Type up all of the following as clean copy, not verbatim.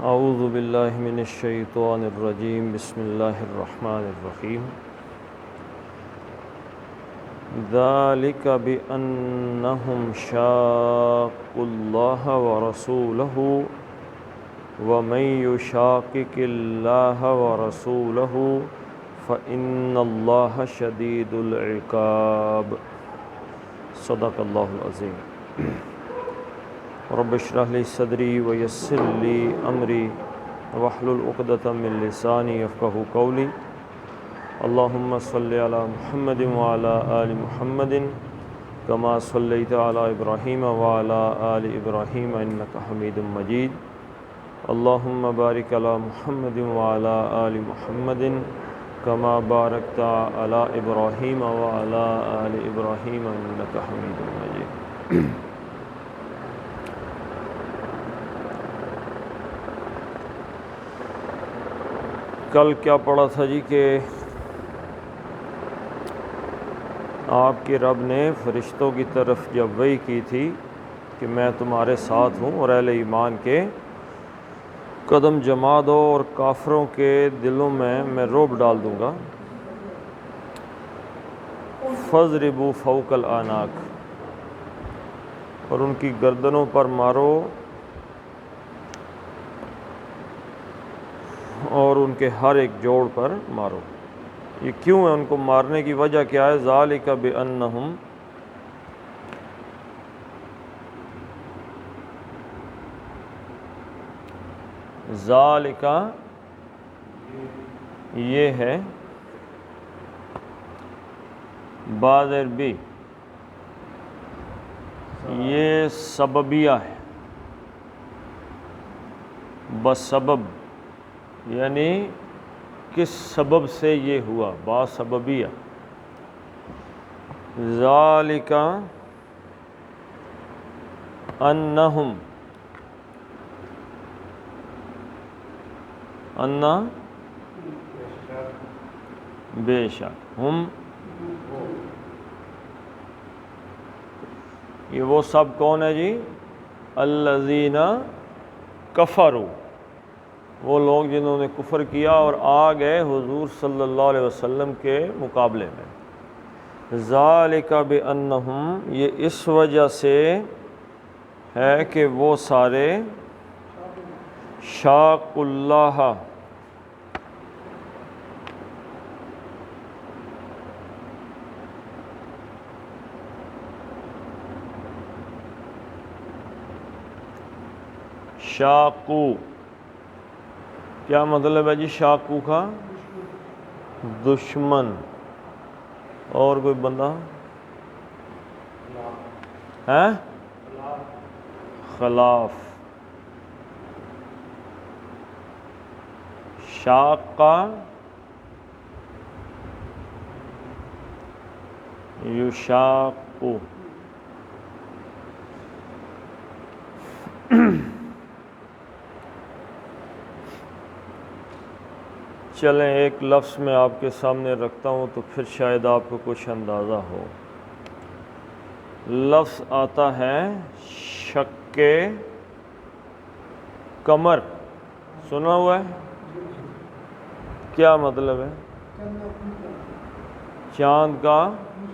اعوذ باللہ من الشیطان الرجیم بسم اللہ الرحمن الرحیم ذالک بأنہم شاقوا اللہ ورسولہ ومن یشاقق اللہ ورسولہ فإن اللہ شدید العقاب صدق اللہ العظیم رب اشرح لی صدری ویسر لی امری واحلل عقدۃ من لسانی یفقہوا قولی اللہم صلی علی محمد وعلی آل محمد کما صلیت علی ابراہیم وعلی آل ابراہیم انک حمید مجید اللہم بارک علی محمد وعلی آل محمد کما بارکت علی ابراہیم وعلی آل ابراہیم انک حمید مجید۔ کل کیا پڑھا تھا جی کہ آپ کے رب نے فرشتوں کی طرف جب وحی کی تھی کہ میں تمہارے ساتھ ہوں اور اہل ایمان کے قدم جما دو اور کافروں کے دلوں میں رعب ڈال دوں گا۔ فَاضْرِبُوا فَوْقَ الْأَعْنَاقِ، اور ان کی گردنوں پر مارو اور ان کے ہر ایک جوڑ پر مارو۔ یہ کیوں ہے؟ ان کو مارنے کی وجہ کیا ہے؟ ذَلِكَ بِأَنَّهُمْ، ذَلِكَ یہ ہے، بازر بھی یہ سببیہ ہے، بسبب یعنی کس سبب سے یہ ہوا، با سببیہ۔ ذالک انہم، انا بے شک، ہم یہ وہ سب کون ہے جی؟ الذین کفروا، وہ لوگ جنہوں نے کفر کیا اور آ گئے حضور صلی اللہ علیہ وسلم کے مقابلے میں۔ ذالک بانہم، یہ اس وجہ سے ہے کہ وہ سارے شاق اللہ، شاقو کیا مطلب ہے جی؟ شاقو کا دشمن، اور کوئی بندہ ہے؟ خلاف، شاقہ یشاقو۔ چلیں ایک لفظ میں آپ کے سامنے رکھتا ہوں تو پھر شاید آپ کو کچھ اندازہ ہو۔ لفظ آتا ہے شق قمر، سنا ہوا ہے؟ کیا مطلب ہے؟ چاند کا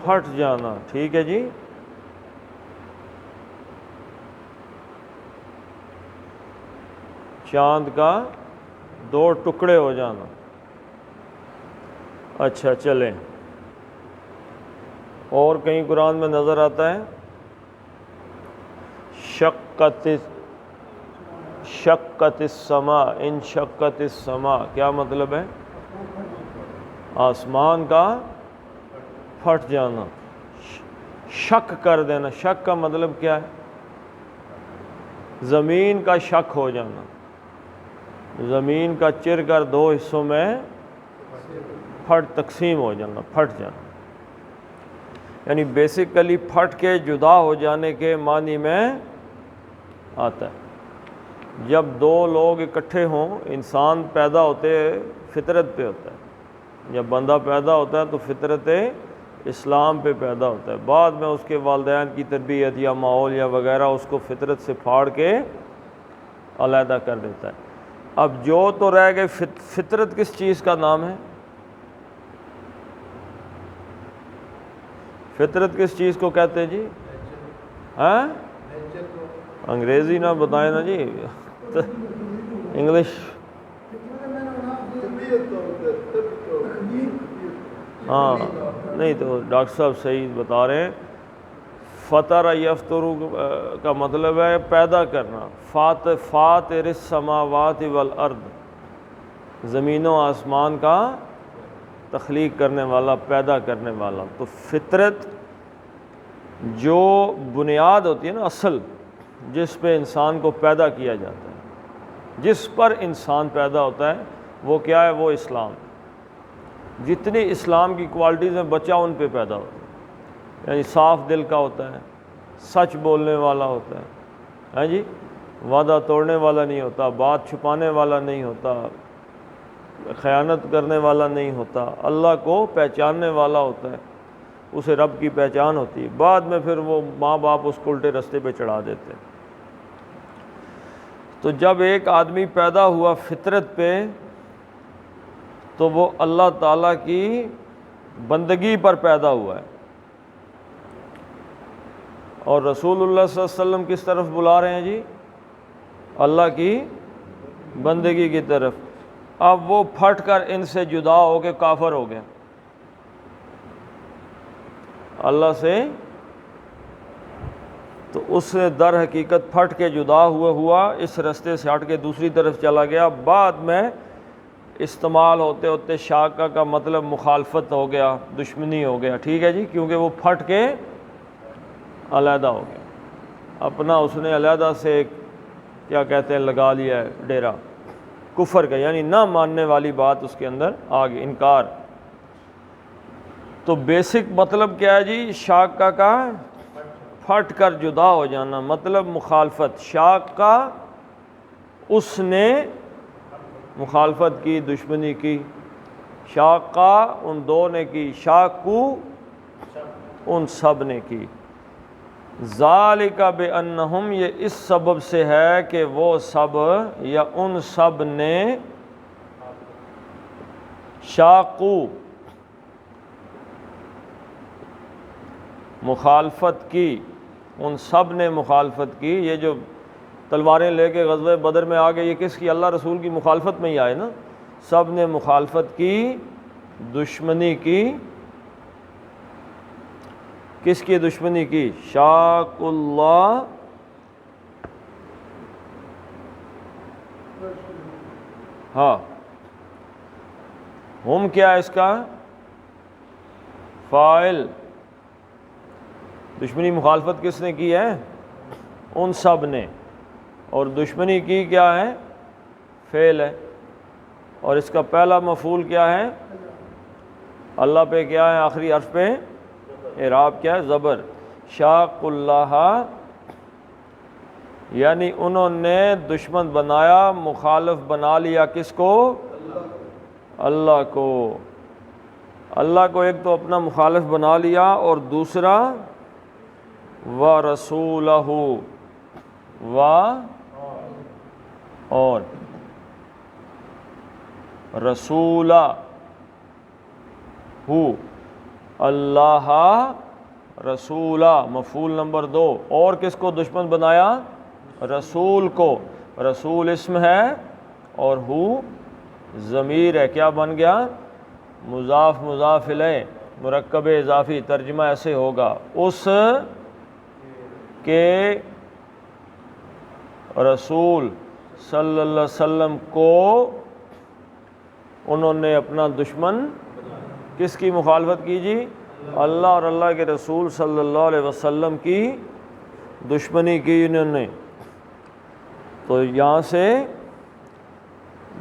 پھٹ جانا، ٹھیک ہے جی۔ چاند کا دو ٹکڑے ہو جانا۔ اچھا چلیں، اور کہیں قرآن میں نظر آتا ہے شقت السماء، انشقت السماء، کیا مطلب ہے؟ آسمان کا پھٹ جانا، شق کر دینا۔ شق کا مطلب کیا ہے؟ زمین کا شق ہو جانا، زمین کا چر کر دو حصوں میں تقسیم ہو جانا، پھٹ جانا، یعنی بیسیکلی پھٹ کے جدا ہو جانے کے معنی میں آتا ہے۔ جب دو لوگ اکٹھے ہوں، انسان پیدا ہوتے فطرت پہ ہوتا ہے، جب بندہ پیدا ہوتا ہے تو فطرت اسلام پہ پیدا ہوتا ہے، بعد میں اس کے والدین کی تربیت یا ماحول یا وغیرہ اس کو فطرت سے پھاڑ کے علیحدہ کر دیتا ہے۔ اب جو تو رہ گئے فطرت کس چیز کا نام ہے؟ فطرت کس چیز کو کہتے ہیں جی؟ ہاں انگریزی نہ بتائیں نا جی، انگلش۔ ہاں نہیں تو ڈاکٹر صاحب صحیح بتا رہے ہیں۔ فطر یفطر کا مطلب ہے پیدا کرنا، فاطر السماوات والارض، زمین و آسمان کا تخلیق کرنے والا، پیدا کرنے والا۔ تو فطرت جو بنیاد ہوتی ہے نا، اصل جس پہ انسان کو پیدا کیا جاتا ہے، جس پر انسان پیدا ہوتا ہے، وہ کیا ہے؟ وہ اسلام۔ جتنی اسلام کی کوالٹیز ہیں بچہ ان پہ پیدا ہوتا ہے، یعنی صاف دل کا ہوتا ہے، سچ بولنے والا ہوتا ہے، ہاں جی، وعدہ توڑنے والا نہیں ہوتا، بات چھپانے والا نہیں ہوتا، خیانت کرنے والا نہیں ہوتا، اللہ کو پہچاننے والا ہوتا ہے، اسے رب کی پہچان ہوتی ہے۔ بعد میں پھر وہ ماں باپ اس کو الٹے رستے پہ چڑھا دیتے ہیں۔ تو جب ایک آدمی پیدا ہوا فطرت پہ، تو وہ اللہ تعالیٰ کی بندگی پر پیدا ہوا ہے، اور رسول اللہ صلی اللہ علیہ وسلم کس طرف بلا رہے ہیں جی؟ اللہ کی بندگی کی طرف۔ اب وہ پھٹ کر ان سے جدا ہو کے کافر ہو گیا، اللہ سے تو اس نے در حقیقت پھٹ کے جدا ہوا، اس رستے سے ہٹ کے دوسری طرف چلا گیا۔ بعد میں استعمال ہوتے ہوتے شاقہ کا مطلب مخالفت ہو گیا، دشمنی ہو گیا، ٹھیک ہے جی، کیونکہ وہ پھٹ کے علیحدہ ہو گیا، اپنا اس نے علیحدہ سے کیا کہتے ہیں لگا لیا ہے ڈیرا کفر کا، یعنی نہ ماننے والی بات اس کے اندر آ گئی، انکار۔ تو بیسک مطلب کیا ہے جی شاقہ کا؟ پھٹ کر جدا ہو جانا، مطلب مخالفت۔ شاقہ اس نے مخالفت کی، دشمنی کی، شاقہ ان دو نے کی، شاقو ان سب نے کی۔ ذالک بانہم، یہ اس سبب سے ہے کہ وہ سب یا ان سب نے شاقو مخالفت کی، ان سب نے مخالفت کی۔ یہ جو تلواریں لے کے غزوہ بدر میں آگے، یہ کس کی؟ اللہ رسول کی مخالفت میں ہی آئے نا۔ سب نے مخالفت کی، دشمنی کی۔ کس کی دشمنی کی؟ شاق اللہ ہاں، ہم کیا ہے اس کا فاعل؟ دشمنی مخالفت کس نے کی ہے؟ ان سب نے۔ اور دشمنی کی کیا ہے؟ فعل ہے۔ اور اس کا پہلا مفعول کیا ہے؟ اللہ پہ کیا ہے؟ آخری حرف پہ اعراب کیا ہے؟ زبر۔ شاق اللہ، یعنی انہوں نے دشمن بنایا، مخالف بنا لیا کس کو؟ اللہ کو۔ اللہ کو ایک تو اپنا مخالف بنا لیا، اور دوسرا وَرَسُولَهُ، اور رسولہ اللہ رسولہ، مفعول نمبر 2۔ اور کس کو دشمن بنایا؟ رسول کو۔ رسول اسم ہے اور ہو ضمیر ہے، کیا بن گیا؟ مضاف مضاف الیہ، مرکب اضافی۔ ترجمہ ایسے ہوگا، اس کے رسول صلی اللہ علیہ وسلم کو انہوں نے اپنا دشمن کس کی مخالفت کی جی؟ اللہ اور اللہ کے رسول صلی اللہ علیہ وسلم کی دشمنی کی انہوں نے۔ تو یہاں سے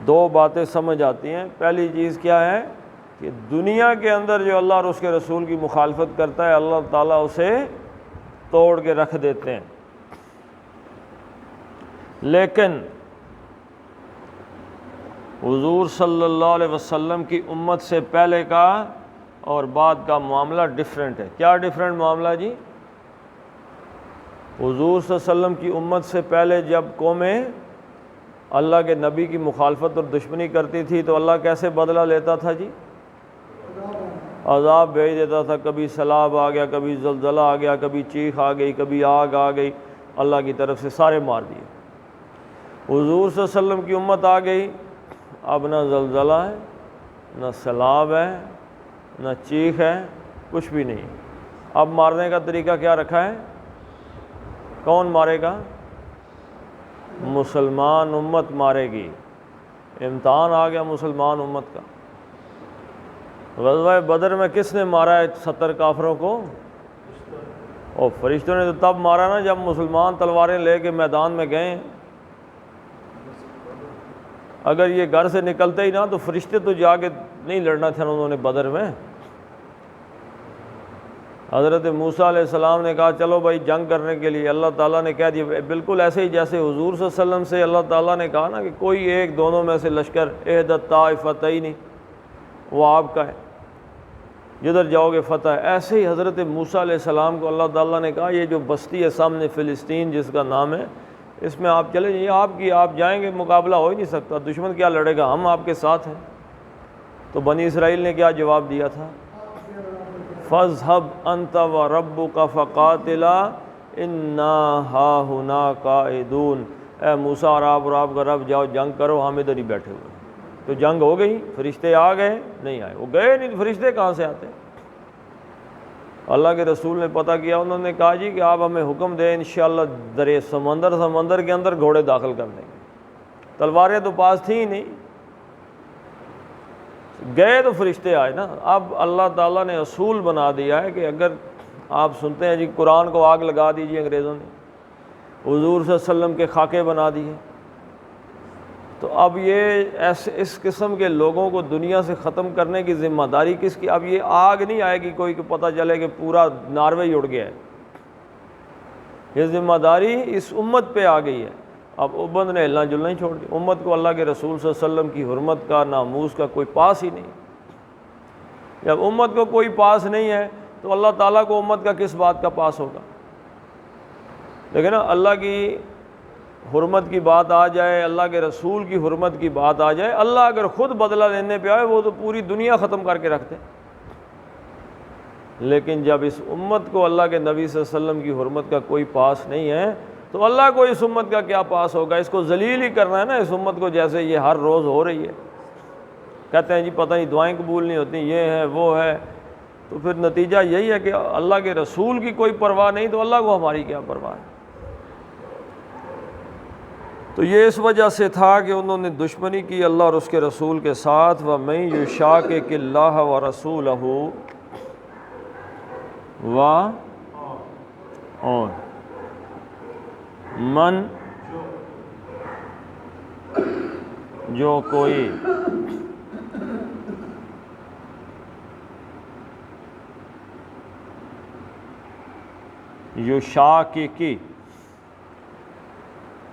دو باتیں سمجھ آتی ہیں۔ پہلی چیز کیا ہے کہ دنیا کے اندر جو اللہ اور اس کے رسول کی مخالفت کرتا ہے، اللہ تعالیٰ اسے توڑ کے رکھ دیتے ہیں۔ لیکن حضور صلی اللہ علیہ وسلم کی امت سے پہلے کا اور بعد کا معاملہ ڈیفرنٹ ہے۔ کیا ڈیفرنٹ معاملہ جی؟ حضور صلی اللہ علیہ وسلم کی امت سے پہلے جب قوم اللہ کے نبی کی مخالفت اور دشمنی کرتی تھی تو اللہ کیسے بدلہ لیتا تھا جی؟ عذاب بھیج دیتا تھا، کبھی سیلاب آ گیا، کبھی زلزلہ آ گیا، کبھی چیخ آ گئی، کبھی آگ آ گئی، اللہ کی طرف سے سارے مار دیے۔ حضور صلی اللہ علیہ وسلم کی امت آ گئی، اب نہ زلزلہ ہے، نہ سیلاب ہے، نہ چیخ ہے، کچھ بھی نہیں۔ اب مارنے کا طریقہ کیا رکھا ہے؟ کون مارے گا؟ مسلمان امت مارے گی۔ امتحان آ گیا مسلمان امت کا۔ غزوہ بدر میں کس نے مارا ہے 70 کافروں کو؟ اور فرشتوں نے تو تب مارا نا جب مسلمان تلواریں لے کے میدان میں گئے۔ اگر یہ گھر سے نکلتے ہی نا تو فرشتے تو جا کے نہیں لڑنا تھا انہوں نے بدر میں۔ حضرت موسیٰ علیہ السلام نے کہا چلو بھائی جنگ کرنے کے لیے، اللہ تعالیٰ نے کہہ دیا بالکل ایسے ہی جیسے حضور صلی اللہ علیہ وسلم سے اللہ تعالیٰ نے کہا نا کہ کوئی ایک دونوں میں سے لشکر احد الطائفتین وہ آپ کا ہے، جدھر جاؤ گے فتح ہے۔ ایسے ہی حضرت موسیٰ علیہ السلام کو اللہ تعالیٰ نے کہا یہ جو بستی ہے سامنے فلسطین جس کا نام ہے، اس میں آپ چلے جائیں، آپ کی، آپ جائیں گے مقابلہ ہو ہی نہیں سکتا، دشمن کیا لڑے گا، ہم آپ کے ساتھ ہیں۔ تو بنی اسرائیل نے کیا جواب دیا تھا؟ فَاذْهَبْ أَنْتَ وَرَبُّكَ فَقَاتِلَا إِنَّا هَاهُنَا قَاعِدُونَ۔ اے موسیٰ اور آپ کا رب جاؤ جنگ کرو، ہم ادھر ہی بیٹھے ہوئے۔ تو جنگ ہو گئی، فرشتے آ گئے؟ نہیں آئے، وہ گئے نہیں، فرشتے کہاں سے آتے؟ اللہ کے رسول نے پتہ کیا، انہوں نے کہا جی کہ آپ ہمیں حکم دیں انشاءاللہ درے سمندر کے اندر گھوڑے داخل کر دیں گے۔ تلواریں تو پاس تھیں ہی نہیں، گئے تو فرشتے آئے نا۔ اب اللہ تعالیٰ نے اصول بنا دیا ہے کہ اگر آپ سنتے ہیں جی قرآن کو آگ لگا دیجیے انگریزوں نے، حضور صلی اللہ علیہ وسلم کے خاکے بنا دیے، تو اب یہ اس قسم کے لوگوں کو دنیا سے ختم کرنے کی ذمہ داری کس کی؟ اب یہ آگ نہیں آئے گی کوئی کہ پتہ چلے کہ پورا ناروے ہی اڑ گیا ہے، یہ ذمہ داری اس امت پہ آ گئی ہے۔ اب امت نے ہلنا جلنا ہی چھوڑ دیا، امت کو اللہ کے رسول صلی اللہ علیہ وسلم کی حرمت کا، ناموس کا کوئی پاس ہی نہیں۔ جب امت کو کوئی پاس نہیں ہے تو اللہ تعالیٰ کو امت کا کس بات کا پاس ہوگا؟ لیکن نا اللہ کی حرمت کی بات آ جائے، اللہ کے رسول کی حرمت کی بات آ جائے، اللہ اگر خود بدلہ لینے پہ آئے وہ تو پوری دنیا ختم کر کے رکھتے۔ لیکن جب اس امت کو اللہ کے نبی صلی اللہ علیہ وسلم کی حرمت کا کوئی پاس نہیں ہے تو اللہ کو اس امت کا کیا پاس ہوگا؟ اس کو ذلیل ہی کرنا ہے نا اس امت کو، جیسے یہ ہر روز ہو رہی ہے۔ کہتے ہیں جی پتہ نہیں دعائیں قبول نہیں ہوتی، یہ ہے وہ ہے، تو پھر نتیجہ یہی ہے کہ اللہ کے رسول کی کوئی پرواہ نہیں تو اللہ کو ہماری کیا پرواہ ہے؟ تو یہ اس وجہ سے تھا کہ انہوں نے دشمنی کی اللہ اور اس کے رسول کے ساتھ۔ وَمَن يُشَاقِقِ اللَّهَ وَرَسُولَهُ اور من جو کوئی یشاققی،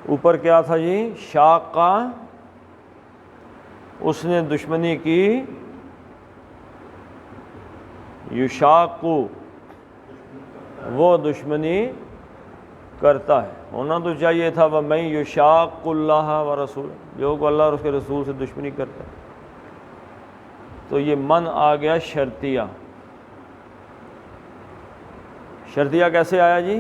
اوپر کیا تھا جی؟ شاقہ، اس نے دشمنی کی، یشاقو وہ دشمنی کرتا ہے، ہونا تو چاہیے تھا وَمَن یُشَاقُ اللَّهَ وَرَسُولَهُ، جو کو اللہ اور اس کے رسول سے دشمنی کرتا ہے۔ تو یہ من آ گیا شرطیہ۔ شرطیہ کیسے آیا جی؟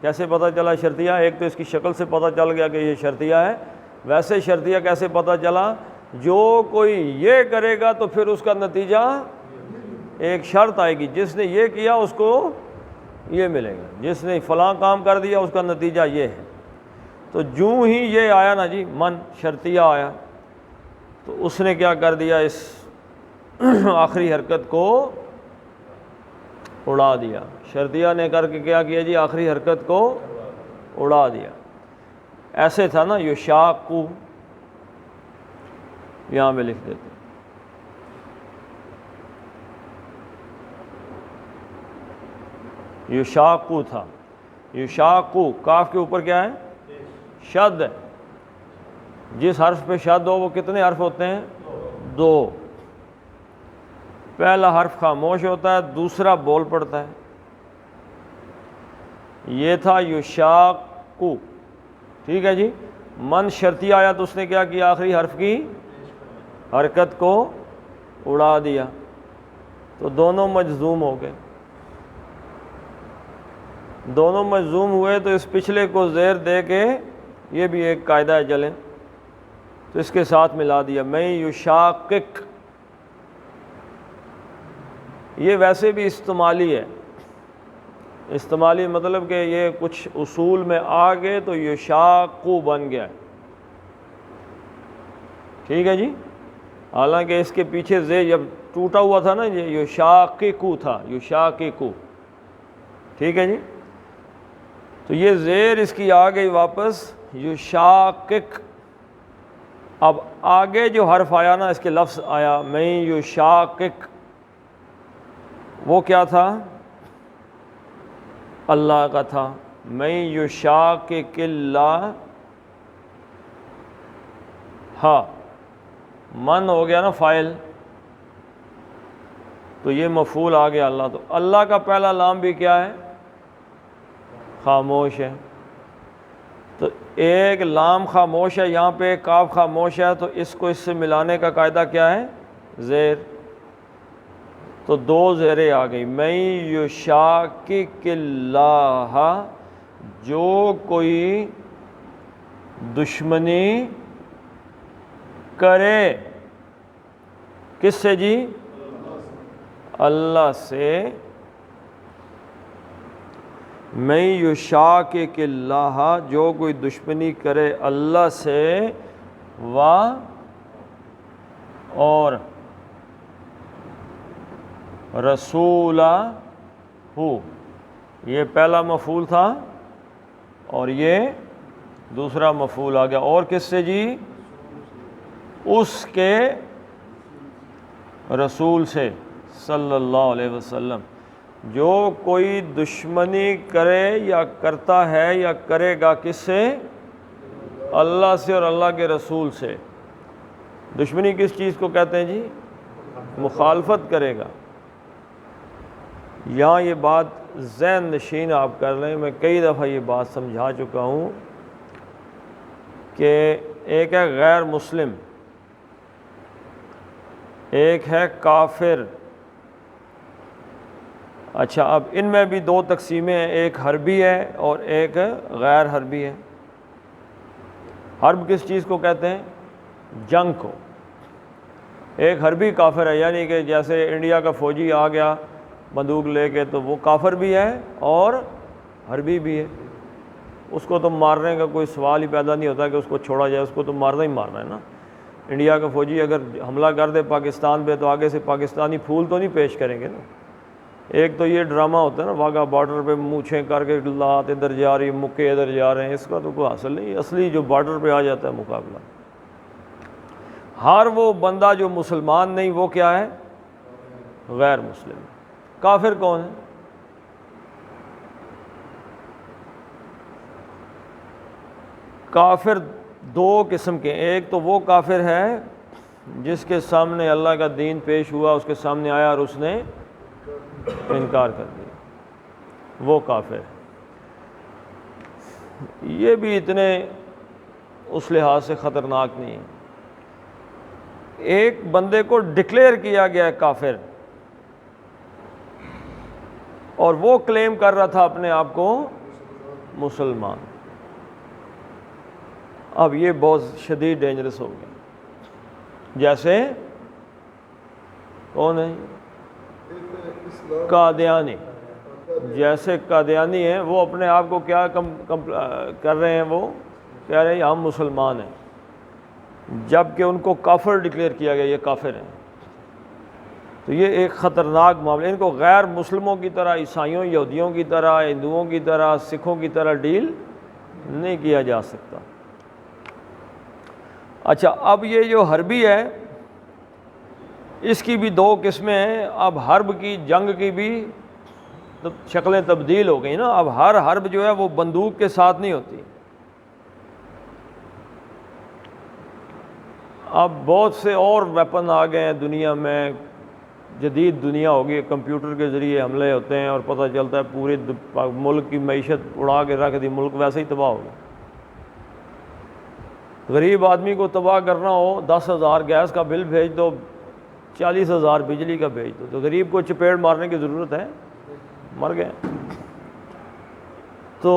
کیسے پتہ چلا شرطیہ؟ ایک تو اس کی شکل سے پتہ چل گیا کہ یہ شرطیہ ہے، ویسے شرطیہ کیسے پتہ چلا؟ جو کوئی یہ کرے گا تو پھر اس کا نتیجہ ایک شرط آئے گی، جس نے یہ کیا اس کو یہ ملے گا، جس نے فلاں کام کر دیا اس کا نتیجہ یہ ہے۔ تو جو ہی یہ آیا نا جی من شرطیہ آیا تو اس نے کیا کر دیا؟ اس آخری حرکت کو اڑا دیا۔ شرطیہ نے کر کے کیا کیا جی؟ آخری حرکت کو اڑا دیا۔ ایسے تھا نا یشاقو، یہاں میں لکھ دیتے یشاقو تھا، یشاقو کاف کے اوپر کیا ہے؟ شد ہے۔ جس حرف پہ شد ہو وہ کتنے حرف ہوتے ہیں؟ 2۔ پہلا حرف خاموش ہوتا ہے، دوسرا بول پڑتا ہے۔ یہ تھا یشاقو، ٹھیک ہے جی۔ من شرطی آیا تو اس نے کیا کیا؟ آخری حرف کی حرکت کو اڑا دیا، تو دونوں مجزوم ہو گئے۔ دونوں مجزوم ہوئے تو اس پچھلے کو زیر دے کے، یہ بھی ایک قاعدہ ہے چلیں، تو اس کے ساتھ ملا دیا، میں یشاقق۔ یہ ویسے بھی استعمالی ہے، استعمالی مطلب کہ یہ کچھ اصول میں آ گئے تو یشاقو بن گیا، ٹھیک ہے جی۔ حالانکہ اس کے پیچھے زیر جب ٹوٹا ہوا تھا نا، یہ یشاققو تھا، یشاققو، ٹھیک ہے جی۔ تو یہ زیر اس کی آ گئی واپس یشاقق۔ اب آگے جو حرف آیا نا، اس کے لفظ آیا میں یشاقق، وہ کیا تھا؟ اللہ کا تھا، میں یشاقق اللہ، ہاں من ہو گیا نا فاعل، تو یہ مفعول آ گیا اللہ۔ تو اللہ کا پہلا لام بھی کیا ہے؟ خاموش ہے، تو ایک لام خاموش ہے، یہاں پہ کاف خاموش ہے، تو اس کو اس سے ملانے کا قاعدہ کیا ہے؟ زیر، تو دو زیریں آ گئی، میں یشاقق اللہ، جو کوئی دشمنی کرے، کس سے جی؟ اللہ سے، میں یشاقق اللہ، جو کوئی دشمنی کرے اللہ سے، اور رسولہ، یہ پہلا مفعول تھا اور یہ دوسرا مفعول آ گیا، اور کس سے جی؟ اس کے رسول سے صلی اللہ علیہ وسلم۔ جو کوئی دشمنی کرے یا کرتا ہے یا کرے گا، کس سے؟ اللہ سے اور اللہ کے رسول سے۔ دشمنی کس چیز کو کہتے ہیں جی؟ مخالفت کرے گا۔ یہاں یہ بات ذہن نشین آپ کر لیں، میں کئی دفعہ یہ بات سمجھا چکا ہوں کہ ایک ہے غیر مسلم، ایک ہے کافر۔ اچھا، اب ان میں بھی دو تقسیمیں ہیں، ایک حربی ہے اور ایک غیر حربی ہے۔ حرب کس چیز کو کہتے ہیں؟ جنگ کو۔ ایک حربی کافر ہے، یعنی کہ جیسے انڈیا کا فوجی آ گیا بندوق لے کے، تو وہ کافر بھی ہے اور حربی بھی ہے۔ اس کو تو مارنے کا کوئی سوال ہی پیدا نہیں ہوتا کہ اس کو چھوڑا جائے، اس کو تو مارنا ہی مارنا ہے نا۔ انڈیا کا فوجی اگر حملہ کر دے پاکستان پہ، تو آگے سے پاکستانی پھول تو نہیں پیش کریں گے نا۔ ایک تو یہ ڈرامہ ہوتا ہے نا، واگا بارڈر پہ مونچھیں کر کے لات ادھر جا رہی، مکے ادھر جا رہے ہیں، اس کا تو کوئی حاصل نہیں۔ اصلی جو بارڈر پہ آ جاتا ہے مقابلہ، ہر وہ بندہ جو مسلمان نہیں، وہ کیا ہے؟ غیر مسلم۔ کافر کون ہے؟ کافر دو قسم کے، ایک تو وہ کافر ہے جس کے سامنے اللہ کا دین پیش ہوا، اس کے سامنے آیا اور اس نے انکار کر دیا، وہ کافر ہے۔ یہ بھی اتنے اس لحاظ سے خطرناک نہیں ہے۔ ایک بندے کو ڈکلیئر کیا گیا ہے کافر، اور وہ کلیم کر رہا تھا اپنے آپ کو مسلمان۔ اب یہ بہت شدید ڈینجرس ہو گیا۔ جیسے کون ہے؟ قادیانی۔ جیسے قادیانی ہیں، وہ اپنے آپ کو کیا کر رہے ہیں؟ وہ کہہ رہے ہیں ہم مسلمان ہیں، جبکہ ان کو کافر ڈکلیئر کیا گیا، یہ کافر ہیں۔ تو یہ ایک خطرناک معاملہ، ان کو غیر مسلموں کی طرح، عیسائیوں، یہودیوں کی طرح، ہندوؤں کی طرح، سکھوں کی طرح ڈیل نہیں کیا جا سکتا۔ اچھا، اب یہ جو حربی ہے، اس کی بھی دو قسمیں ہیں۔ اب حرب کی، جنگ کی بھی شکلیں تبدیل ہو گئی نا۔ اب ہر حرب جو ہے وہ بندوق کے ساتھ نہیں ہوتی۔ اب بہت سے اور ویپن آ گئے ہیں دنیا میں، جدید دنیا ہوگی، کمپیوٹر کے ذریعے حملے ہوتے ہیں اور پتہ چلتا ہے پورے ملک کی معیشت اڑا کے رکھ دی، ملک ویسے ہی تباہ ہو گیا۔ غریب آدمی کو تباہ کرنا ہو 10,000 گیس کا بل بھیج دو، 40,000 بجلی کا بھیج دو، تو غریب کو چپیڑ مارنے کی ضرورت ہے؟ مر گئے۔ تو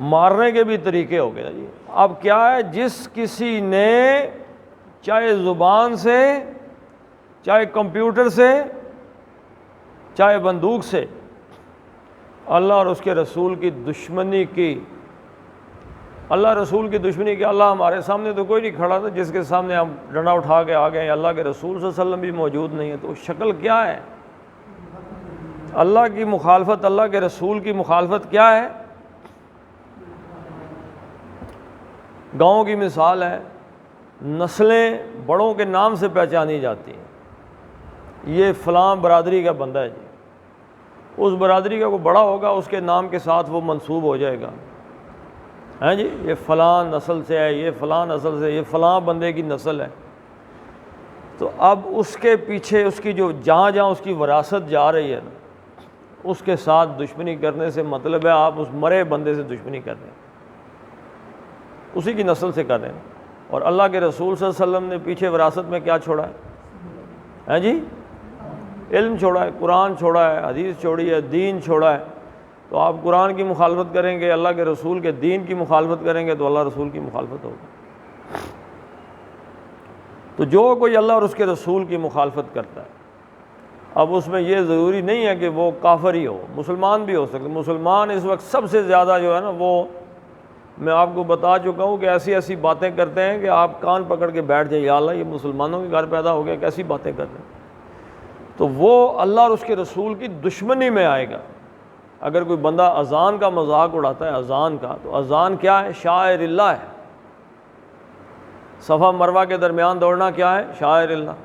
مارنے کے بھی طریقے ہو گئے جی۔ اب کیا ہے، جس کسی نے چاہے زبان سے، چاہے کمپیوٹر سے، چاہے بندوق سے اللہ اور اس کے رسول کی دشمنی کی، اللہ رسول کی دشمنی کی، اللہ ہمارے سامنے تو کوئی نہیں کھڑا تھا جس کے سامنے ہم ڈنڈا اٹھا کے آ گئے، اللہ کے رسول صلی اللہ علیہ وسلم بھی موجود نہیں ہے، تو شکل کیا ہے؟ اللہ کی مخالفت، اللہ کے رسول کی مخالفت کیا ہے؟ گاؤں کی مثال ہے، نسلیں بڑوں کے نام سے پہچانی جاتی ہیں، یہ فلاں برادری کا بندہ ہے جی، اس برادری کا کوئی بڑا ہوگا اس کے نام کے ساتھ وہ منسوب ہو جائے گا، ہیں جی، یہ فلاں نسل سے ہے، یہ فلاں نسل سے، یہ فلاں بندے کی نسل ہے۔ تو اب اس کے پیچھے اس کی جو جہاں جہاں اس کی وراثت جا رہی ہے نا، اس کے ساتھ دشمنی کرنے سے مطلب ہے آپ اس مرے بندے سے دشمنی کر رہے ہیں، اسی کی نسل سے کر رہے ہیں۔ اور اللہ کے رسول صلی اللہ علیہ وسلم نے پیچھے وراثت میں کیا چھوڑا ہے جی؟ علم چھوڑا ہے، قرآن چھوڑا ہے، حدیث چھوڑی ہے، دین چھوڑا ہے۔ تو آپ قرآن کی مخالفت کریں گے، اللہ کے رسول کے دین کی مخالفت کریں گے تو اللہ رسول کی مخالفت ہوگی۔ تو جو کوئی اللہ اور اس کے رسول کی مخالفت کرتا ہے، اب اس میں یہ ضروری نہیں ہے کہ وہ کافر ہی ہو، مسلمان بھی ہو سکتے۔ مسلمان اس وقت سب سے زیادہ جو ہے نا، وہ میں آپ کو بتا چکا ہوں کہ ایسی ایسی باتیں کرتے ہیں کہ آپ کان پکڑ کے بیٹھ جائیں، یا اللہ یہ مسلمانوں کے گھر پیدا ہو گیا، کیسی باتیں کرتے ہیں۔ تو وہ اللہ اور اس کے رسول کی دشمنی میں آئے گا۔ اگر کوئی بندہ اذان کا مذاق اڑاتا ہے، اذان کا، تو اذان کیا ہے؟ شاعر اللہ ہے۔ صفا مروہ کے درمیان دوڑنا کیا ہے؟ شاعر اللہ۔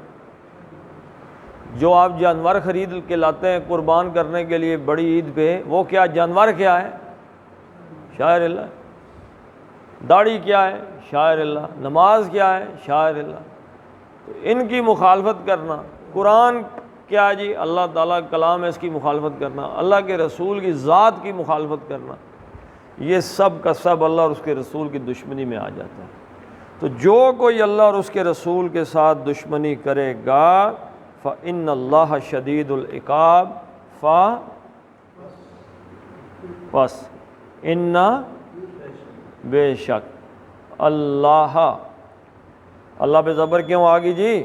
جو آپ جانور خرید کے لاتے ہیں قربان کرنے کے لیے بڑی عید پہ، وہ کیا جانور کیا ہے؟ شاعر اللہ۔ داڑھی کیا ہے؟ شاعر اللہ۔ نماز کیا ہے؟ شاعر اللہ۔ تو ان کی مخالفت کرنا، قرآن کیا ہے جی؟ اللہ تعالیٰ کلام ہے، اس کی مخالفت کرنا، اللہ کے رسول کی ذات کی مخالفت کرنا، یہ سب کا سب اللہ اور اس کے رسول کی دشمنی میں آ جاتا ہے۔ تو جو کوئی اللہ اور اس کے رسول کے ساتھ دشمنی کرے گا فَإِنَّ اللَّهَ شَدِيدُ الْعِقَابِ بس ان بے شک اللہ، اللہ پہ زبر کیوں آ گئی جی؟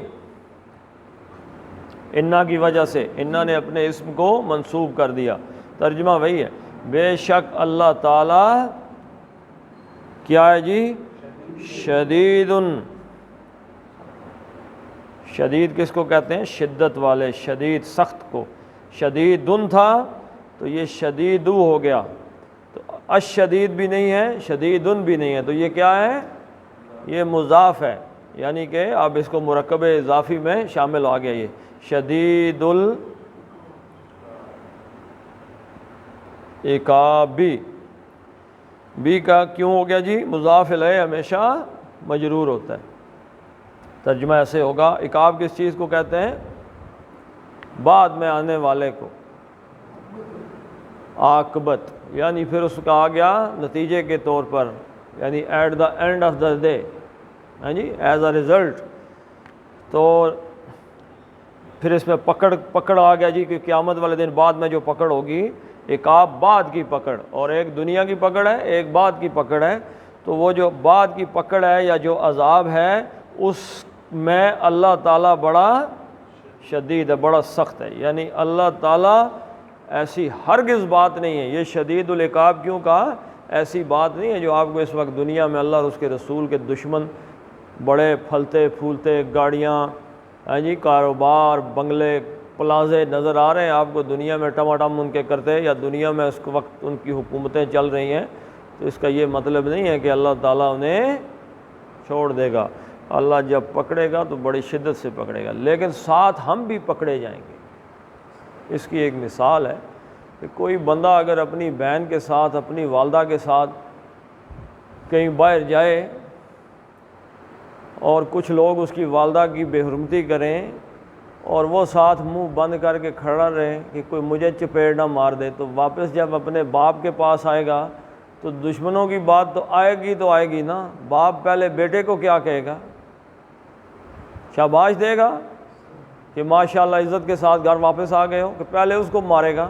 انا کی وجہ سے، انا نے اپنے اسم کو منسوب کر دیا، ترجمہ وہی ہے، بے شک اللہ تعالی کیا ہے جی؟ شدید۔ شدید کس کو کہتے ہیں؟ شدت والے، شدید سخت کو۔ شدید تھا تو یہ شدید ہو گیا، تو الشدید بھی نہیں ہے، شدید بھی نہیں ہے، تو یہ کیا ہے؟ یہ مضاف ہے، یعنی کہ اب اس کو مرکب اضافی میں شامل آ گیا۔ یہ شدید العقاب، بی کا کیوں ہو گیا جی؟ مضاف الیہ ہمیشہ مجرور ہوتا ہے، ترجمہ ایسے ہوگا۔ عقاب کس چیز کو کہتے ہیں؟ بعد میں آنے والے کو، عاقبت، یعنی پھر اس کا آ گیا نتیجے کے طور پر، یعنی at the end of the day, ہاں جی، ایز اے ریزلٹ۔ تو پھر اس میں پکڑ آ گیا جی کہ قیامت والے دن بعد میں جو پکڑ ہوگی، عقاب بعد کی پکڑ، اور ایک دنیا کی پکڑ ہے، ایک بعد کی پکڑ ہے۔ تو وہ جو بعد کی پکڑ ہے یا جو عذاب ہے، اس میں اللہ تعالیٰ بڑا شدید ہے، بڑا سخت ہے، یعنی اللہ تعالیٰ ایسی ہرگز بات نہیں ہے۔ یہ شدید العقاب کیوں کہا؟ ایسی بات نہیں ہے جو آپ کو اس وقت دنیا میں اللہ اور اس کے رسول کے دشمن بڑے پھلتے پھولتے گاڑیاں، ہاں جی، کاروبار، بنگلے، پلازے نظر آ رہے ہیں آپ کو دنیا میں ٹماٹم ان کے کرتے، یا دنیا میں اس وقت ان کی حکومتیں چل رہی ہیں، تو اس کا یہ مطلب نہیں ہے کہ اللہ تعالیٰ انہیں چھوڑ دے گا۔ اللہ جب پکڑے گا تو بڑی شدت سے پکڑے گا، لیکن ساتھ ہم بھی پکڑے جائیں گے۔ اس کی ایک مثال ہے کہ کوئی بندہ اگر اپنی بہن کے ساتھ، اپنی والدہ کے ساتھ کہیں باہر جائے اور کچھ لوگ اس کی والدہ کی بے حرمتی کریں اور وہ ساتھ منہ بند کر کے کھڑا رہے کہ کوئی مجھے چپیڑ نہ مار دے، تو واپس جب اپنے باپ کے پاس آئے گا تو دشمنوں کی بات تو آئے گی نا. باپ پہلے بیٹے کو کیا کہے گا؟ شاباش دے گا کہ ماشاءاللہ عزت کے ساتھ گھر واپس آ گئے ہو، کہ پہلے اس کو مارے گا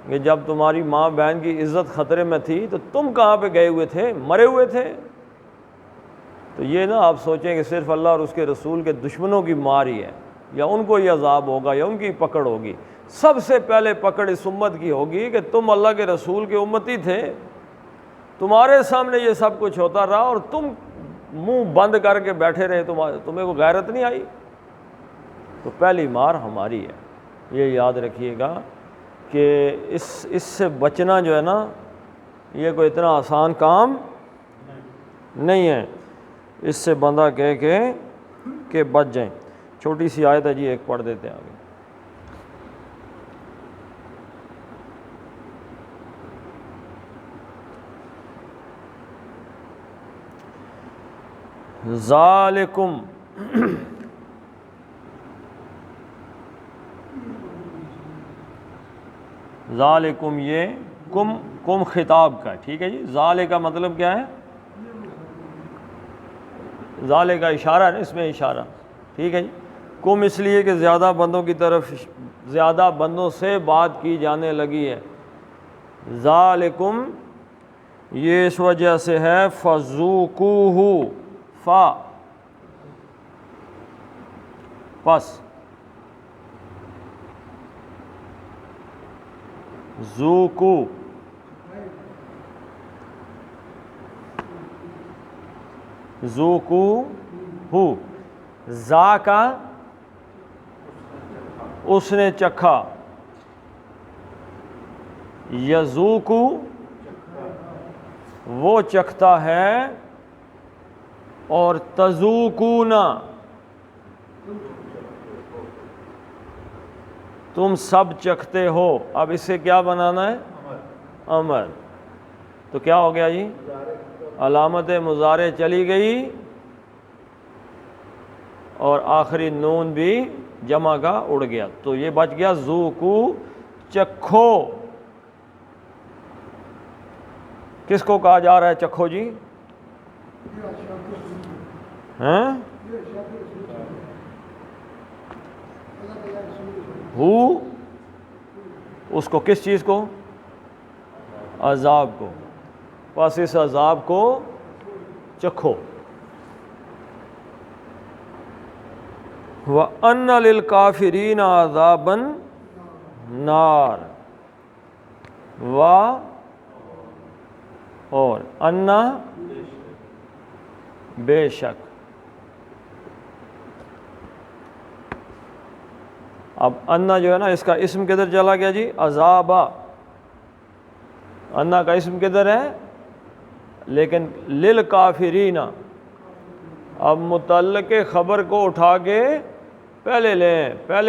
کہ جب تمہاری ماں بہن کی عزت خطرے میں تھی تو تم کہاں پہ گئے ہوئے تھے؟ مرے ہوئے تھے. تو یہ نا آپ سوچیں کہ صرف اللہ اور اس کے رسول کے دشمنوں کی مار ہی ہے، یا ان کو یہ عذاب ہوگا یا ان کی پکڑ ہوگی. سب سے پہلے پکڑ اس امت کی ہوگی کہ تم اللہ کے رسول کے امتی تھے، تمہارے سامنے یہ سب کچھ ہوتا رہا اور تم منہ بند کر کے بیٹھے رہے، تمہیں کوئی غیرت نہیں آئی. تو پہلی مار ہماری ہے. یہ یاد رکھیے گا کہ اس سے بچنا جو ہے نا یہ کوئی اتنا آسان کام نہیں ہے. اس سے بندہ کہے کہ بچ جائیں. چھوٹی سی آیت ہے جی، ایک پڑھ دیتے ہیں آگے. ذالکم ذالکم، یہ کم خطاب کا، ٹھیک ہے جی. ذالک کا مطلب کیا ہے؟ ذالک کا اشارہ ہے نا، اس میں اشارہ، ٹھیک ہے جی. کم اس لیے کہ زیادہ بندوں کی طرف، زیادہ بندوں سے بات کی جانے لگی ہے. ذالکم یہ اس وجہ سے ہے فذوقوہ، فا پس ذوقو، ذوقو ہو، ذاقا اس نے چکھا، یذوقو وہ چکھتا ہے، اور تذوقون تم سب چکھتے ہو. اب اس سے کیا بنانا ہے؟ امر. تو کیا ہو گیا جی؟ علامت مضارع چلی گئی اور آخری نون بھی جمع کا اڑ گیا. تو یہ بچ گیا ذوقو، چکھو. کس کو کہا جا رہا ہے چکھو جی؟ ہیں؟ ہو اس کو، کس چیز کو؟ عذاب کو. بس اس عذاب کو چکھو. وَأَنَّ لِلْكَافِرِينَ عَذَابَ النَّارِ، اور انا بے شک. اب انا جو ہے نا اس کا اسم کدھر چلا گیا جی؟ عذابا. انا کا اسم کدھر ہے؟ لیکن للکافرین. اب متعلق خبر کو اٹھا کے پہلے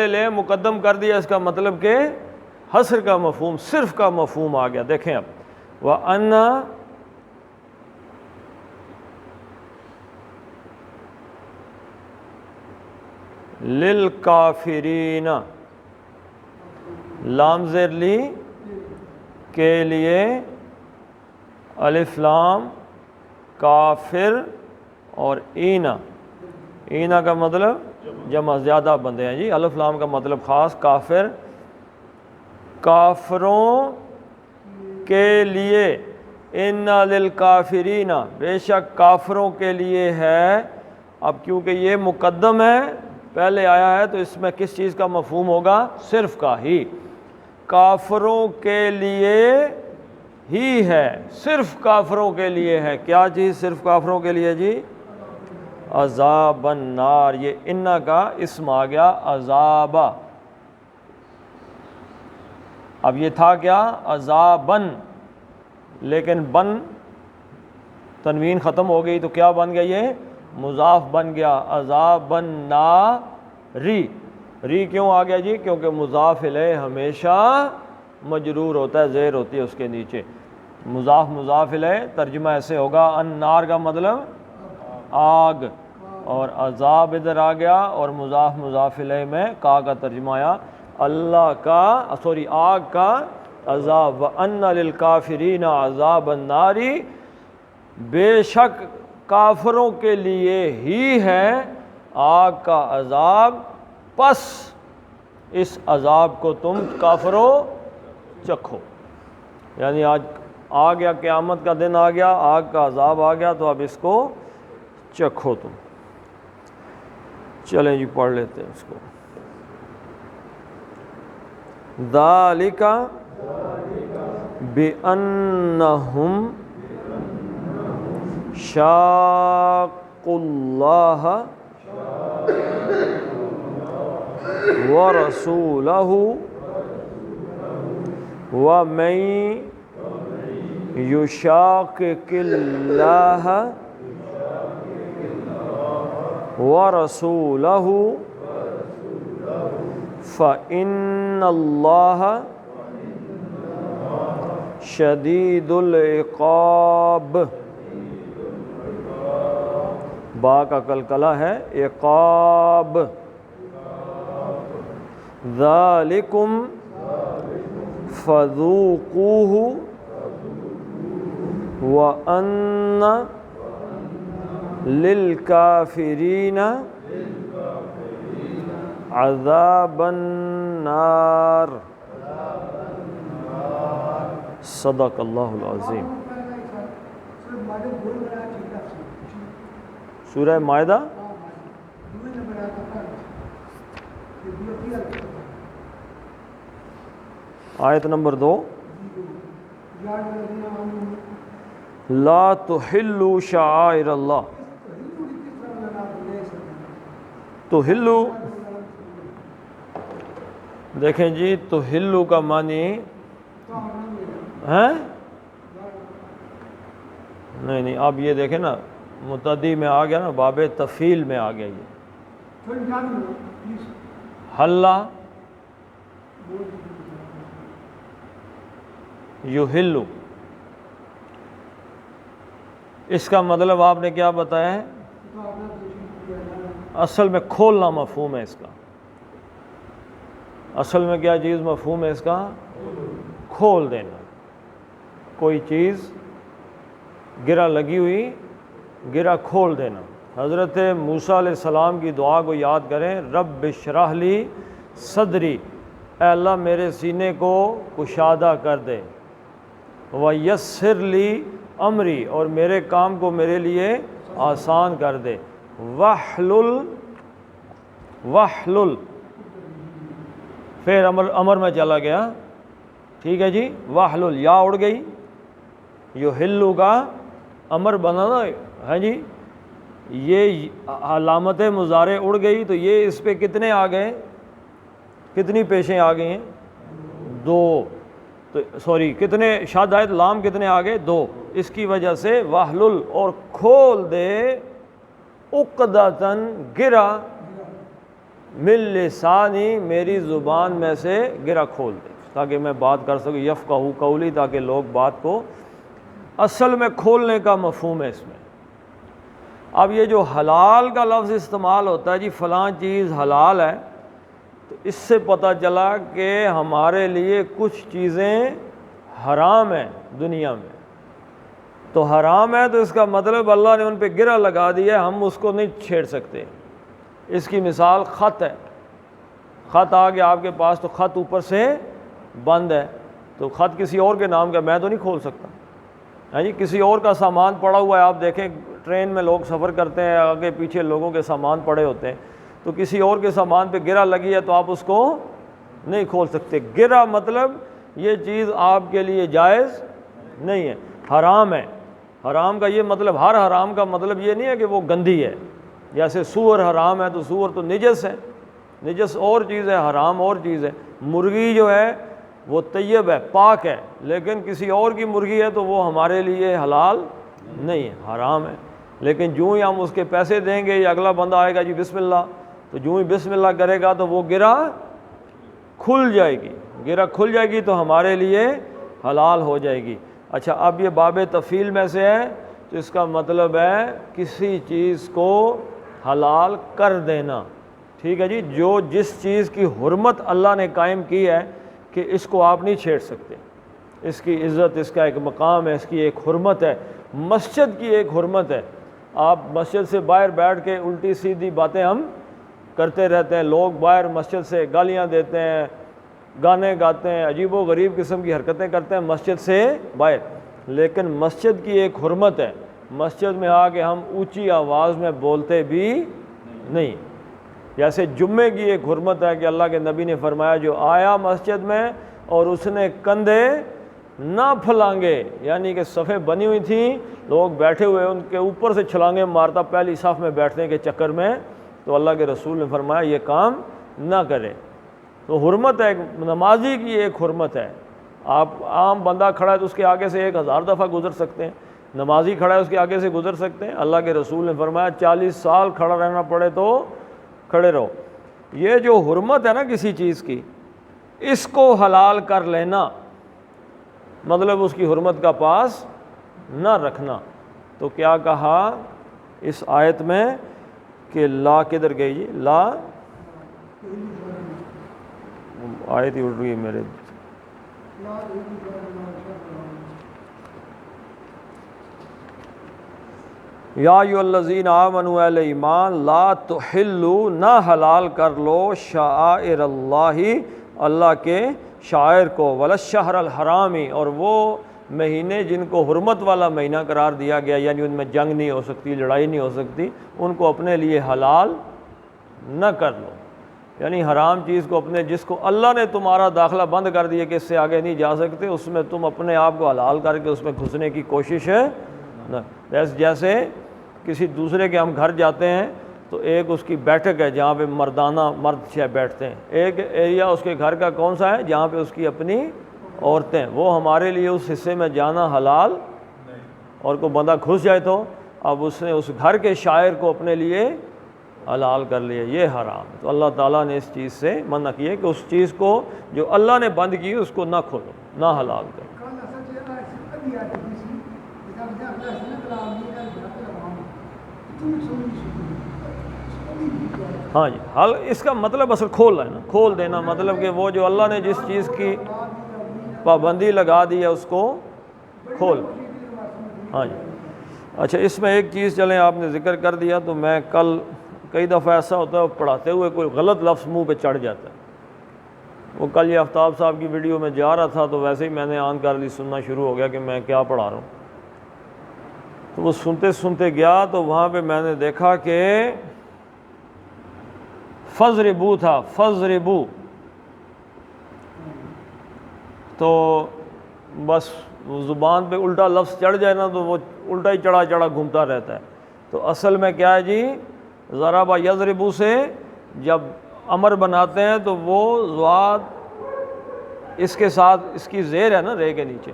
لیں مقدم کر دیا. اس کا مطلب کہ حصر کا مفہوم، صرف کا مفہوم آ گیا. دیکھیں اب وَأَنَّ للکافرین، لام زیر لی کے لیے، الف لام کافر اور اینا. اینا کا مطلب جمع، زیادہ بندے ہیں جی. الف لام کا مطلب خاص، کافر، کافروں کے لیے. ان للکافرین بے شک کافروں کے لیے ہے. اب کیونکہ یہ مقدم ہے، پہلے آیا ہے، تو اس میں کس چیز کا مفہوم ہوگا؟ صرف کا ہی. کافروں کے لیے ہی ہے، صرف کافروں کے لیے ہے. کیا چیز صرف کافروں کے لیے جی؟ عذاب النار. یہ انا کا اسم آ گیا، عذابا. اب یہ تھا کیا؟ عذابن. لیکن بن تنوین ختم ہو گئی تو کیا بن گیا؟ یہ مضاف بن گیا، عذاب الناری. ری کیوں آ گیا جی؟ کیونکہ مضاف الیہ ہمیشہ مجرور ہوتا ہے، زیر ہوتی ہے اس کے نیچے. مضاف الیہ ترجمہ ایسے ہوگا، النار کا مطلب آگ، اور عذاب ادھر آ گیا، اور مضاف الیہ میں کا ترجمہ آیا اللہ کا، آگ کا عذاب وَأَنَّ لِلْكَافِرِينَ عَذَابَ النَّارِ، بے شک کافروں کے لیے ہی ہے آگ کا عذاب، پس اس عذاب کو تم کافروں چکھو۔ یعنی آج آ گیا، قیامت کا دن آ گیا، آگ کا عذاب آ گیا، تو اب اس کو چکھو تم۔ چلیں جی پڑھ لیتے ہیں اس کو۔ ذَلِكَ بِأَنَّهُمْ شَاقُّوا اللَّهَ وَرَسُولَهُ وَمَن يُشَاقِقِ اللَّهَ وَرَسُولَهُ فَإِنَّ اللَّهَ شَدِيدُ الْعِقَابِ، با کا قلقلہ ہے عقاب۔ ذَلِكُمْ فَذُوقُوهُ وَأَنَّ لِلْكَافِرِينَ عَذَابَ النَّارِ۔ صدق اللہ العظیم۔ سورہ مائدہ آیت نمبر 2، لا تحلوا شعائر اللہ۔ تحلوا، دیکھیں جی، تحلوا کا معنی ہے نہیں، اب یہ دیکھیں نا، متعدی میں آ گیا نا، باب تفعیل میں آ گیا یہ حلہ یحل۔ اس کا مطلب آپ نے کیا بتایا ہے؟ اصل میں کھولنا مفہوم ہے اس کا۔ اصل میں کیا چیز مفہوم ہے اس کا؟ کھول دینا۔ کوئی چیز گرہ لگی ہوئی، گرہ کھول دینا۔ حضرت موسیٰ علیہ السلام کی دعا کو یاد کریں، رب اشرح لی صدری، اے اللہ میرے سینے کو کشادہ کر دے، ویسر لی امری، اور میرے کام کو میرے لیے آسان کر دے، وحلل پھر امر میں چلا گیا، ٹھیک ہے جی، وحلل یا اڑ گئی، یحلو کا امر بنا نا ہے جی، یہ علامت مضارع اڑ گئی، تو یہ اس پہ کتنے آ گئے، کتنی پیشیں آ گئی ہیں؟ 2، تو سوری کتنے شادائد لام کتنے آ گئے؟ 2۔ اس کی وجہ سے وحلل، اور کھول دے، عقدۃً گرہ، من لسانی، میری زبان میں سے گرہ کھول دے، تاکہ میں بات کر سکوں، یفقہوا قولی، تاکہ لوگ بات کو، اصل میں کھولنے کا مفہوم ہے اس میں۔ اب یہ جو حلال کا لفظ استعمال ہوتا ہے جی، فلاں چیز حلال ہے، تو اس سے پتہ چلا کہ ہمارے لیے کچھ چیزیں حرام ہیں دنیا میں، تو حرام ہے تو اس کا مطلب اللہ نے ان پہ گرہ لگا دیا ہے، ہم اس کو نہیں چھیڑ سکتے۔ اس کی مثال خط ہے، خط آ گیا آپ کے پاس، تو خط اوپر سے بند ہے، تو خط کسی اور کے نام کا میں تو نہیں کھول سکتا، ہاں جی۔ کسی اور کا سامان پڑا ہوا ہے، آپ دیکھیں ٹرین میں لوگ سفر کرتے ہیں، آگے پیچھے لوگوں کے سامان پڑے ہوتے ہیں، تو کسی اور کے سامان پہ گرہ لگی ہے تو آپ اس کو نہیں کھول سکتے۔ گرہ مطلب یہ چیز آپ کے لیے جائز نہیں ہے، حرام ہے۔ حرام کا یہ مطلب، ہر حرام کا مطلب یہ نہیں ہے کہ وہ گندی ہے، جیسے سور حرام ہے تو سور تو نجس ہے، نجس اور چیز ہے، حرام اور چیز ہے۔ مرغی جو ہے وہ طیب ہے، پاک ہے، لیکن کسی اور کی مرغی ہے تو وہ ہمارے لیے حلال نہیں ہے، حرام ہے۔ لیکن جو ہی ہم اس کے پیسے دیں گے، یا اگلا بندہ آئے گا جی بسم اللہ، تو جو ہی بسم اللہ کرے گا تو وہ گرہ کھل جائے گی، گرہ کھل جائے گی تو ہمارے لیے حلال ہو جائے گی۔ اچھا، اب یہ باب تفعیل میں سے ہے، تو اس کا مطلب ہے کسی چیز کو حلال کر دینا، ٹھیک ہے جی۔ جو جس چیز کی حرمت اللہ نے قائم کی ہے کہ اس کو آپ نہیں چھیڑ سکتے، اس کی عزت، اس کا ایک مقام ہے، اس کی ایک حرمت ہے، مسجد کی ایک حرمت ہے۔ آپ مسجد سے باہر بیٹھ کے الٹی سیدھی باتیں ہم کرتے رہتے ہیں، لوگ باہر مسجد سے گالیاں دیتے ہیں، گانے گاتے ہیں، عجیب و غریب قسم کی حرکتیں کرتے ہیں مسجد سے باہر، لیکن مسجد کی ایک حرمت ہے، مسجد میں آ کے ہم اونچی آواز میں بولتے بھی نہیں۔ جیسے جمعے کی ایک حرمت ہے کہ اللہ کے نبی نے فرمایا جو آیا مسجد میں اور اس نے کندھے نہ پھلانگے، یعنی کہ صفیں بنی ہوئی تھیں، لوگ بیٹھے ہوئے ان کے اوپر سے چھلانگے مارتا پہلی صف میں بیٹھنے کے چکر میں، تو اللہ کے رسول نے فرمایا یہ کام نہ کرے۔ تو حرمت ہے، نمازی کی ایک حرمت ہے۔ آپ عام بندہ کھڑا ہے تو اس کے آگے سے 1000 دفعہ گزر سکتے ہیں، نمازی کھڑا ہے اس کے آگے سے گزر سکتے ہیں۔ اللہ کے رسول نے فرمایا 40 سال کھڑا رہنا پڑے تو کھڑے رہو۔ یہ جو حرمت ہے نا کسی چیز کی، اس کو حلال کر لینا مطلب اس کی حرمت کا پاس نہ رکھنا۔ تو کیا کہا اس آیت میں کہ لا کدھر گئی جی؟ لا آیت ہی اڑ رہی ہے میرے۔ یا ایھا الذین آمنوا اہل ایمان لا تحلوا نہ حلال کر لو شعائر اللہ اللہ کے شاعر کو، ولا الشہر الحرامی اور وہ مہینے جن کو حرمت والا مہینہ قرار دیا گیا، یعنی ان میں جنگ نہیں ہو سکتی، لڑائی نہیں ہو سکتی، ان کو اپنے لیے حلال نہ کر لو۔ یعنی حرام چیز کو اپنے، جس کو اللہ نے تمہارا داخلہ بند کر دیا کہ اس سے آگے نہیں جا سکتے، اس میں تم اپنے آپ کو حلال کر کے اس میں گھسنے کی کوشش ہے نہ۔ جیسے کسی دوسرے کے ہم گھر جاتے ہیں تو ایک اس کی بیٹھک ہے جہاں پہ مردانہ مرد بیٹھتے ہیں، ایک ایریا اس کے گھر کا کون سا ہے جہاں پہ اس کی اپنی عورتیں، وہ ہمارے لیے اس حصے میں جانا حلال، اور کوئی بندہ گھس جائے تو اب اس نے اس گھر کے شاعر کو اپنے لیے حلال کر لیا، یہ حرام ہے۔ تو اللہ تعالیٰ نے اس چیز سے منع کیا کہ اس چیز کو جو اللہ نے بند کی اس کو نہ کھولو، نہ حلال کرو۔ ہاں جی، حل اس کا مطلب اصل کھول ہے نا، کھول دینا، مطلب کہ وہ جو اللہ نے جس چیز کی پابندی لگا دی ہے اس کو کھول۔ ہاں جی، اچھا اس میں ایک چیز چلیں آپ نے ذکر کر دیا، تو میں کل کئی دفعہ ایسا ہوتا ہے پڑھاتے ہوئے کوئی غلط لفظ منہ پہ چڑھ جاتا ہے۔ وہ کل یہ آفتاب صاحب کی ویڈیو میں جا رہا تھا تو ویسے ہی میں نے آن کر لی، سننا شروع ہو گیا کہ میں کیا پڑھا رہا ہوں، تو وہ سنتے سنتے گیا تو وہاں پہ میں نے دیکھا کہ فضربو تھا، فضربو، تو بس زبان پہ الٹا لفظ چڑھ جائے نا تو وہ الٹا ہی چڑھا چڑھا گھومتا رہتا ہے۔ تو اصل میں کیا ہے جی، ضربا یضربو سے جب امر بناتے ہیں تو وہ ضاد اس کے ساتھ اس کی زیر ہے نا رے کے نیچے،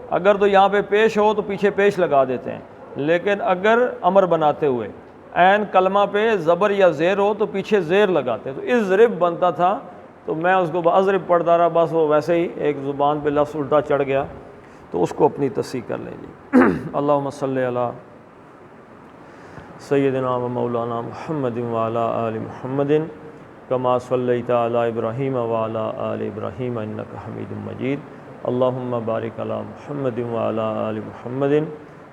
اگر تو یہاں پہ پیش ہو تو پیچھے پیش لگا دیتے ہیں، لیکن اگر امر بناتے ہوئے عین کلمہ پہ زبر یا زیر ہو تو پیچھے زیر لگاتے ہیں، تو اضرب بنتا تھا، تو میں اس کو اضرب پڑھتا رہا، بس وہ ویسے ہی ایک زبان پہ لفظ الٹا چڑھ گیا، تو اس کو اپنی تصحیح کر لیں جی۔ اللہم صلی علی سیدنا و مولانا محمد وعلی آل محمد کما صلیت علی ابراہیم وعلی آل ابراہیم انک حمید مجید۔ اللہم بارک علی محمد وعلی آل محمد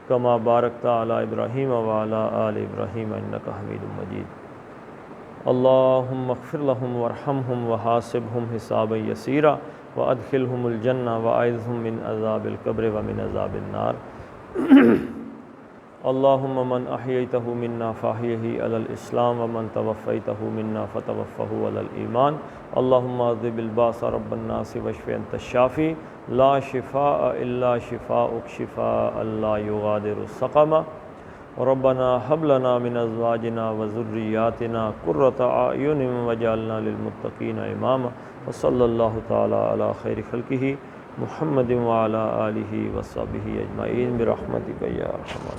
کما بارکت علی ابراہیم وعلی آل ابراہیم انک حمید مجید۔ اللہم اغفر لہم وارحمہم وحاسبہم حسابا یسیرا وادخلہم الجنہ واعذہم من عذاب القبر ومن عذاب النار۔ اللہم من احییتہ منا فاحیہ علی الاسلام ومن توفیتہ منا فتوفہ علی الایمان۔ اللہم اذھب الباس رب الناس واشف انت الشافی لا شفاء الا شفاؤک شفاء لا یغادر سقما۔ ربنا هب لنا من ازواجنا وذریاتنا قرۃ اعین واجعلنا للمتقین اماما۔ وصلی اللہ تعالی علی خیر خلقہ محمد وعلی آلہ وصحبہ اجمعین برحمتک یا ارحم الراحمین۔